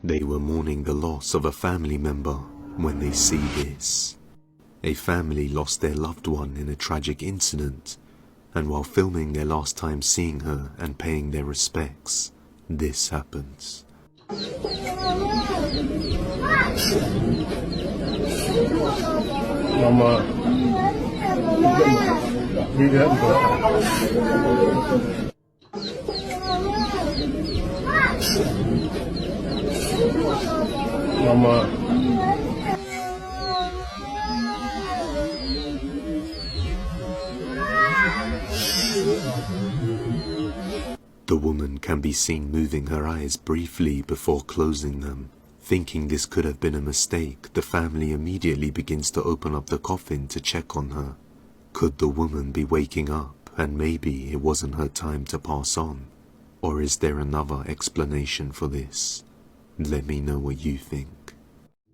They were mourning the loss of a family member when they see this. A family lost their loved one in a tragic incident, and while filming their last time seeing her and paying their respects, this happens. Mama. Mama. The woman can be seen moving her eyes briefly before closing them. Thinking this could have been a mistake, the family immediately begins to open up the coffin to check on her. Could the woman be waking up and maybe it wasn't her time to pass on? Or is there another explanation for this? Let me know what you think.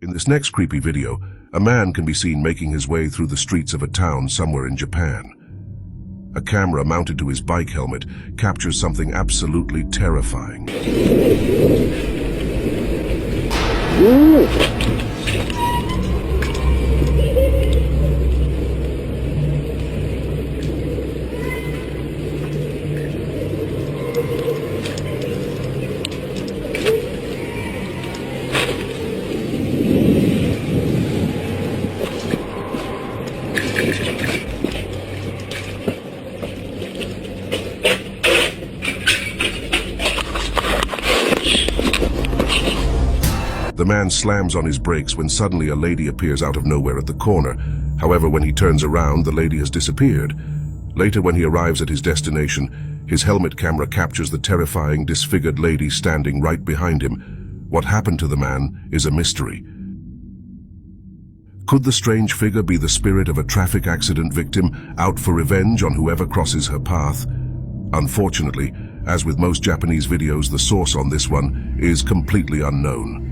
In this next creepy video, a man can be seen making his way through the streets of a town somewhere in Japan. A camera mounted to his bike helmet captures something absolutely terrifying. The man slams on his brakes when suddenly a lady appears out of nowhere at the corner. However, when he turns around, the lady has disappeared. Later, when he arrives at his destination, his helmet camera captures the terrifying, disfigured lady standing right behind him. What happened to the man is a mystery. Could the strange figure be the spirit of a traffic accident victim out for revenge on whoever crosses her path? Unfortunately, as with most Japanese videos, the source on this one is completely unknown.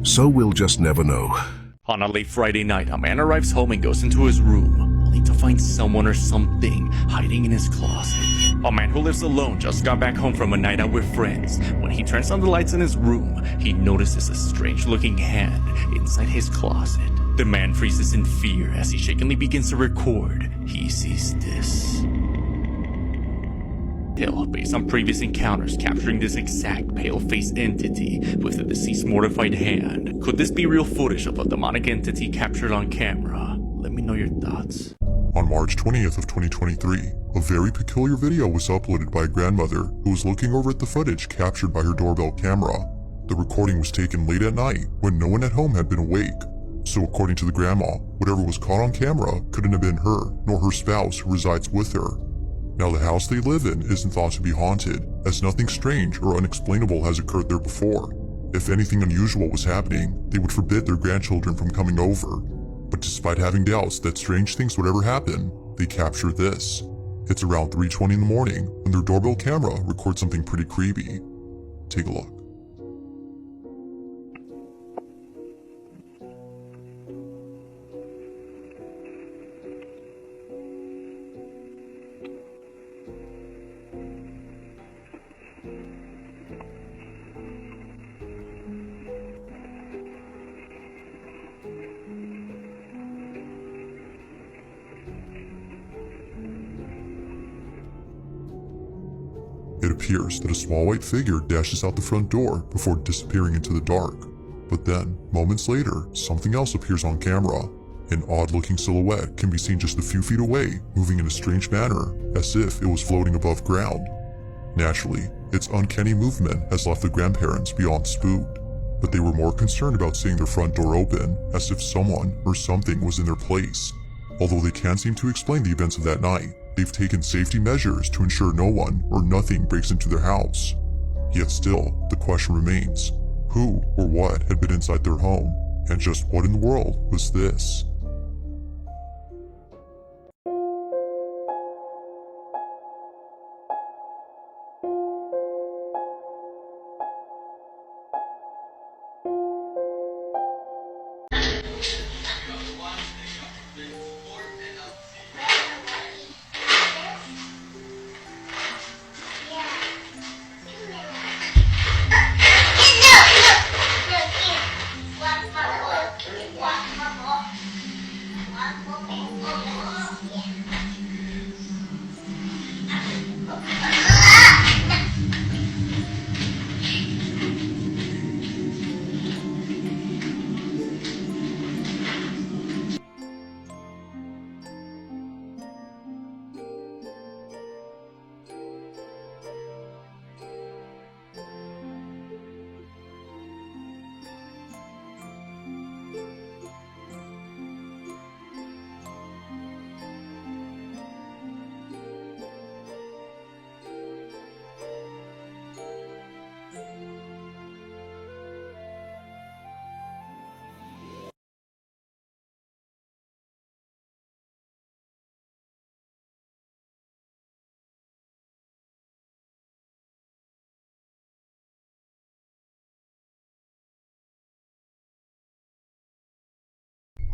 So we'll just never know. On a late Friday night, a man arrives home and goes into his room, only to find someone or something hiding in his closet. A man who lives alone just got back home from a night out with friends. When he turns on the lights in his room, he notices a strange-looking hand inside his closet. The man freezes in fear as he shakily begins to record. He sees this. Based on previous encounters capturing this exact pale-faced entity with the deceased mortified hand. Could this be real footage of a demonic entity captured on camera? Let me know your thoughts. On March 20th of 2023, a very peculiar video was uploaded by a grandmother who was looking over at the footage captured by her doorbell camera. The recording was taken late at night when no one at home had been awake. So according to the grandma, whatever was caught on camera couldn't have been her nor her spouse who resides with her. Now the house they live in isn't thought to be haunted, as nothing strange or unexplainable has occurred there before. If anything unusual was happening, they would forbid their grandchildren from coming over. But despite having doubts that strange things would ever happen, they capture this. It's around 3:20 in the morning when their doorbell camera records something pretty creepy. Take a look. It appears that a small white figure dashes out the front door before disappearing into the dark. But then, moments later, something else appears on camera. An odd-looking silhouette can be seen just a few feet away, moving in a strange manner, as if it was floating above ground. Naturally, its uncanny movement has left the grandparents beyond spooked, but they were more concerned about seeing their front door open, as if someone or something was in their place. Although they can't seem to explain the events of that night, they've taken safety measures to ensure no one or nothing breaks into their house. Yet still, the question remains, who or what had been inside their home, and just what in the world was this?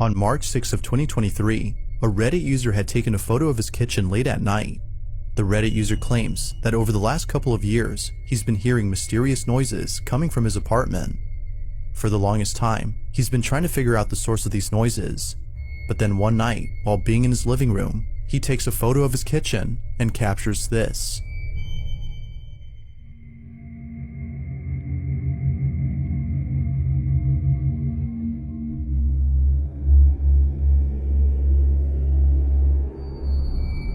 On March 6 of 2023, a Reddit user had taken a photo of his kitchen late at night. The Reddit user claims that over the last couple of years, he's been hearing mysterious noises coming from his apartment. For the longest time, he's been trying to figure out the source of these noises. But then one night, while being in his living room, he takes a photo of his kitchen and captures this.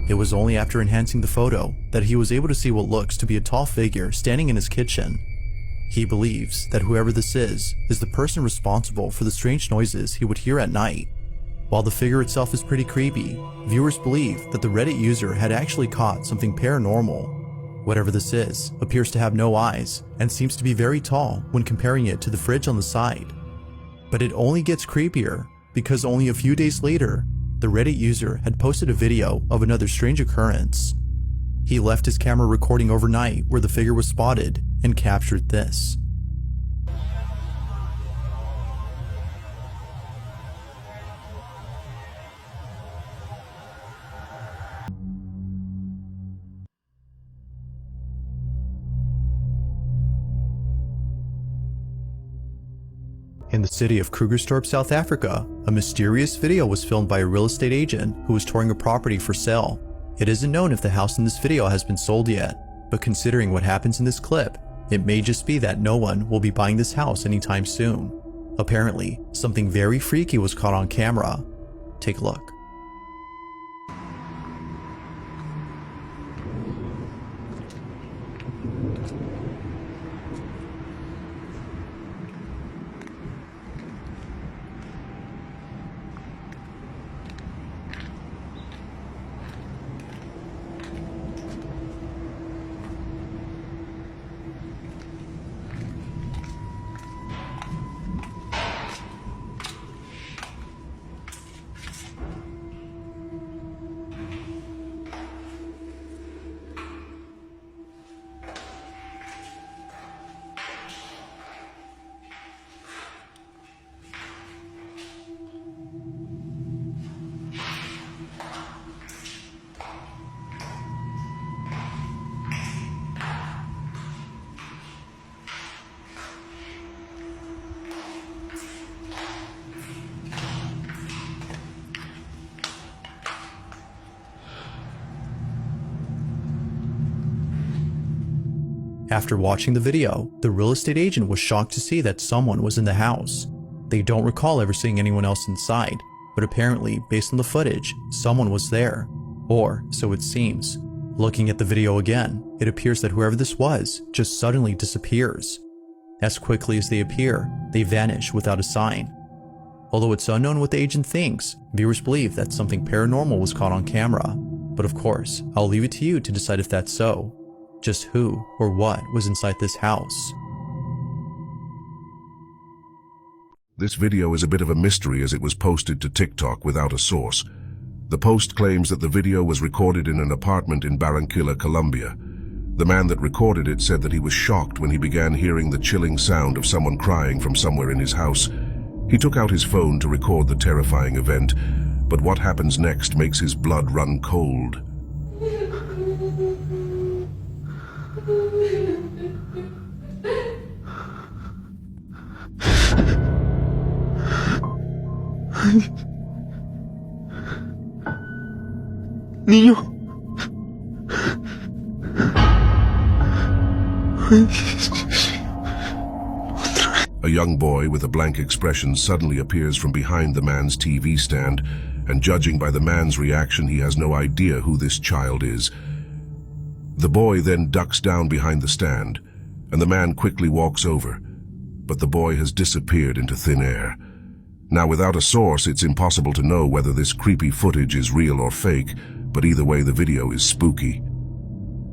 It was only after enhancing the photo that he was able to see what looks to be a tall figure standing in his kitchen. He believes that whoever this is the person responsible for the strange noises he would hear at night. While the figure itself is pretty creepy, viewers believe that the Reddit user had actually caught something paranormal. Whatever this is appears to have no eyes and seems to be very tall when comparing it to the fridge on the side. But it only gets creepier because only a few days later, the Reddit user had posted a video of another strange occurrence. He left his camera recording overnight where the figure was spotted and captured this. In the city of Krugerstorp, South Africa, a mysterious video was filmed by a real estate agent who was touring a property for sale. It isn't known if the house in this video has been sold yet, but considering what happens in this clip, it may just be that no one will be buying this house anytime soon. Apparently, something very freaky was caught on camera. Take a look. After watching the video, the real estate agent was shocked to see that someone was in the house. They don't recall ever seeing anyone else inside, but apparently, based on the footage, someone was there. Or, so it seems. Looking at the video again, it appears that whoever this was just suddenly disappears. As quickly as they appear, they vanish without a sign. Although it's unknown what the agent thinks, viewers believe that something paranormal was caught on camera. But of course, I'll leave it to you to decide if that's so. Just who or what was inside this house. This video is a bit of a mystery as it was posted to TikTok without a source. The post claims that the video was recorded in an apartment in Barranquilla, Colombia. The man that recorded it said that he was shocked when he began hearing the chilling sound of someone crying from somewhere in his house. He took out his phone to record the terrifying event, but what happens next makes his blood run cold. Niño. A young boy with a blank expression suddenly appears from behind the man's TV stand, and judging by the man's reaction, he has no idea who this child is. The boy then ducks down behind the stand, and the man quickly walks over, but the boy has disappeared into thin air. Now, without a source, it's impossible to know whether this creepy footage is real or fake, but either way, the video is spooky.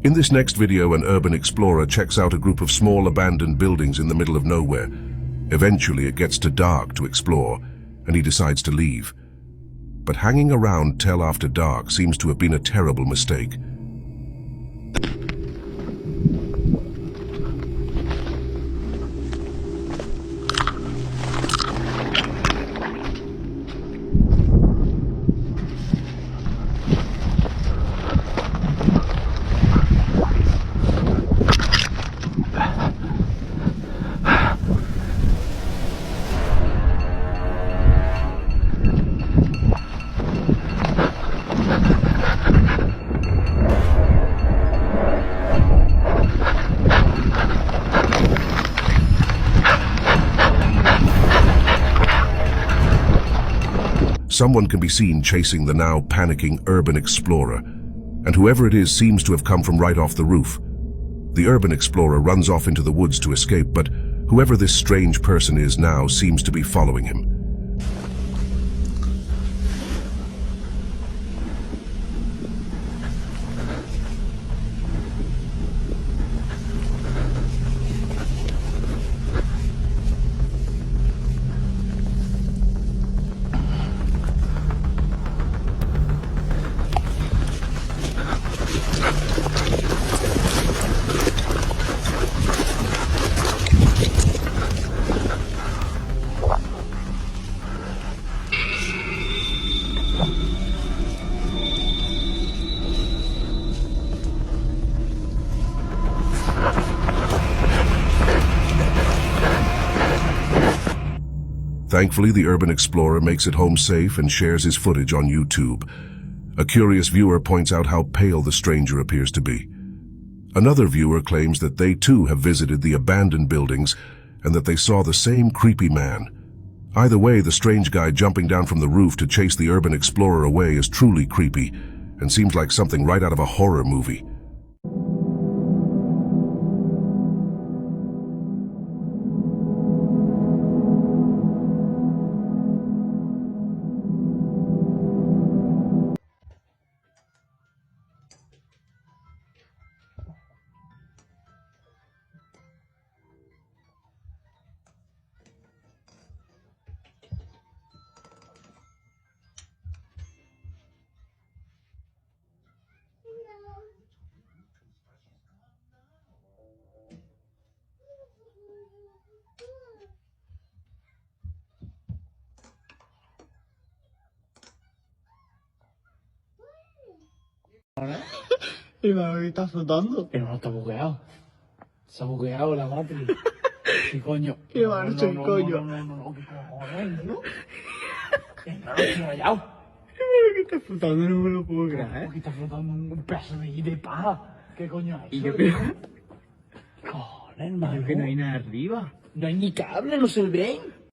In this next video, an urban explorer checks out a group of small abandoned buildings in the middle of nowhere. Eventually, it gets too dark to explore, and he decides to leave. But hanging around till after dark seems to have been a terrible mistake. someone can be seen chasing the now panicking urban explorer, and whoever it is seems to have come from right off the roof. The urban explorer runs off into the woods to escape, but whoever this strange person is now seems to be following him. Thankfully, the urban explorer makes it home safe and shares his footage on YouTube. A curious viewer points out how pale the stranger appears to be. Another viewer claims that they too have visited the abandoned buildings and that they saw the same creepy man. Either way, the strange guy jumping down from the roof to chase the urban explorer away is truly creepy and seems like something right out of a horror movie. Y me está flotando. Pero no está bugueado. Se ha bugueado la Matrix. ¿Qué coño? Qué marcha el coño. No, ¿qué cojones, no? No, estoy rayado. Pero que está flotando, no me lo puedo creer. ¿Por qué está flotando un pedazo de paja? ¿Qué coño es Y eso? yo creo ¿Qué cojones, hermano? que no hay nada arriba. No hay ni cable, no se ven.